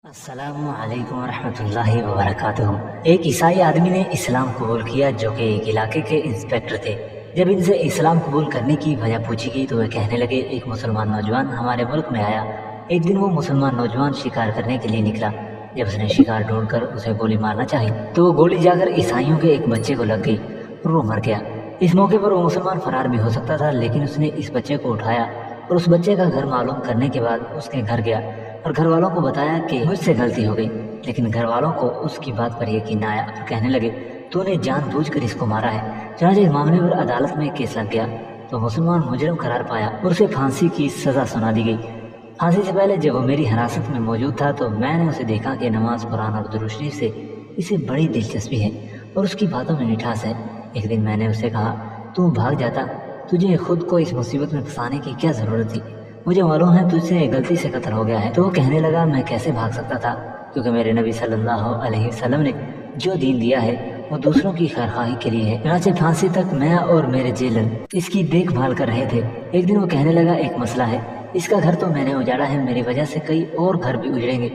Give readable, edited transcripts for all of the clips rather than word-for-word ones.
السلام علیکم ورحمۃ اللہ وبرکاتہ۔ ایک عیسائی آدمی نے اسلام قبول کیا جو کہ ایک علاقے کے انسپیکٹر تھے۔ جب ان سے اسلام قبول کرنے کی وجہ پوچھی گئی تو وہ کہنے لگے ایک مسلمان نوجوان ہمارے ملک میں آیا۔ ایک دن وہ مسلمان نوجوان شکار کرنے کے لیے نکلا۔ جب اس نے شکار ڈھونڈ کر اسے گولی مارنا چاہی تو وہ گولی جا کر عیسائیوں کے ایک بچے کو لگ گئی اور وہ مر گیا۔ اس موقع پر وہ مسلمان فرار بھی ہو سکتا تھا، لیکن اس نے اس بچے کو اٹھایا اور اس بچے کا گھر معلوم کرنے کے بعد اس کے گھر گیا اور گھر والوں کو بتایا کہ مجھ سے غلطی ہو گئی، لیکن گھر والوں کو اس کی بات پر یقین نہ آیا اور کہنے لگے تو نے جان بوجھ کر اس کو مارا ہے۔ چنانچہ اس معاملے پر عدالت میں کیس لگ گیا تو مسلمان مجرم قرار پایا اور اسے پھانسی کی سزا سنا دی گئی۔ پھانسی سے پہلے جب وہ میری حراست میں موجود تھا تو میں نے اسے دیکھا کہ نماز، قرآن اور درود شریف سے اسے بڑی دلچسپی ہے اور اس کی باتوں میں مٹھاس ہے۔ ایک دن میں نے اسے کہا تو بھاگ جاتا، تجھے خود کو اس مصیبت میں پھنسانے کی کیا ضرورت تھی؟ مجھے معلوم ہے تجھ سے غلطی سے قتل ہو گیا ہے۔ تو وہ کہنے لگا میں کیسے بھاگ سکتا تھا، کیونکہ میرے نبی صلی اللہ علیہ وسلم نے جو دین دیا ہے وہ دوسروں کی خیرخواہی کے لیے ہے۔ چنانچہ پھانسی تک میں اور میرے جیلر اس کی دیکھ بھال کر رہے تھے۔ ایک دن وہ کہنے لگا ایک مسئلہ ہے، اس کا گھر تو میں نے اجاڑا ہے، میری وجہ سے کئی اور گھر بھی اجڑیں گے۔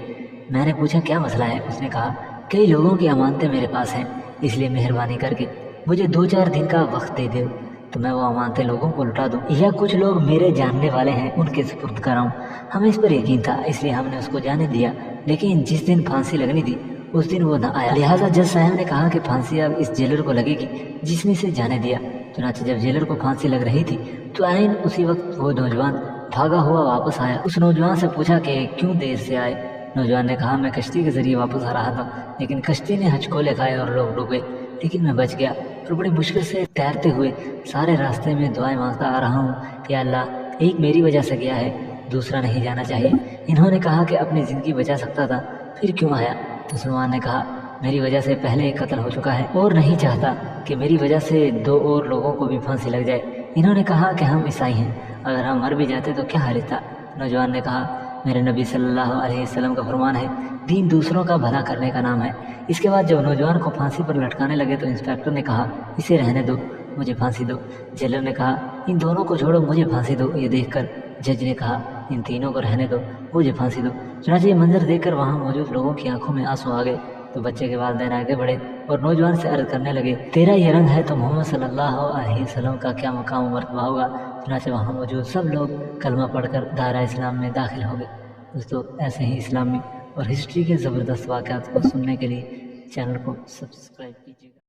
میں نے پوچھا کیا مسئلہ ہے؟ اس نے کہا کئی لوگوں کی امانتیں میرے پاس ہیں، اس لیے مہربانی کر کے مجھے 2-4 دن کا وقت دے دو تو میں وہ امانتیں لوگوں کو لٹا دوں، یا کچھ لوگ میرے جاننے والے ہیں ان کے سپرد کراؤں۔ ہمیں اس پر یقین تھا اس لیے ہم نے اس کو جانے دیا، لیکن جس دن پھانسی لگنی تھی اس دن وہ نہ آیا، لہٰذا جج صاحب نے کہا کہ پھانسی اب اس جیلر کو لگے گی جس نے اسے جانے دیا۔ چنانچہ جب جیلر کو پھانسی لگ رہی تھی تو عین اسی وقت وہ نوجوان بھاگا ہوا واپس آیا۔ اس نوجوان سے پوچھا کہ کیوں دیر سے آئے؟ نوجوان نے کہا میں کشتی کے ذریعے واپس آ رہا تھا، لیکن کشتی نے ہچکولے کھائے اور لوگ ڈوبے، لیکن میں بچ گیا اور بڑی مشکل سے تیرتے ہوئے سارے راستے میں دعائیں مانگتا آ رہا ہوں کہ اللہ ایک میری وجہ سے گیا ہے، دوسرا نہیں جانا چاہیے۔ انہوں نے کہا کہ اپنی زندگی بچا سکتا تھا پھر کیوں آیا؟ مسلمان نے کہا میری وجہ سے پہلے ایک قتل ہو چکا ہے اور نہیں چاہتا کہ میری وجہ سے 2 اور لوگوں کو بھی پھانسی لگ جائے۔ انہوں نے کہا کہ ہم عیسائی ہیں، اگر ہم مر بھی جاتے تو کیا حرج تھا؟ نوجوان نے کہا میرے نبی صلی اللہ علیہ وسلم کا فرمان ہے دین دوسروں کا بھلا کرنے کا نام ہے۔ اس کے بعد جب نوجوان کو پھانسی پر لٹکانے لگے تو انسپیکٹر نے کہا اسے رہنے دو، مجھے پھانسی دو۔ جیلر نے کہا ان دونوں کو چھوڑو، مجھے پھانسی دو۔ یہ دیکھ کر جج نے کہا ان تینوں کو رہنے دو، مجھے پھانسی دو۔ چنانچہ یہ منظر دیکھ کر وہاں موجود لوگوں کی آنکھوں میں آنسو آ گئے تو بچے کے والدین آگے بڑھے اور نوجوان سے عرض کرنے لگے تیرا یہ رنگ ہے تو محمد صلی اللہ علیہ وسلم کا کیا مقام و مرتبہ ہوگا؟ چنانچہ وہاں موجود سب لوگ کلمہ پڑھ کر دائرہ اسلام میں داخل ہو گئے۔ دوستو ایسے ہی اسلامی اور ہسٹری کے زبردست واقعات کو سننے کے لیے چینل کو سبسکرائب کیجیے گا۔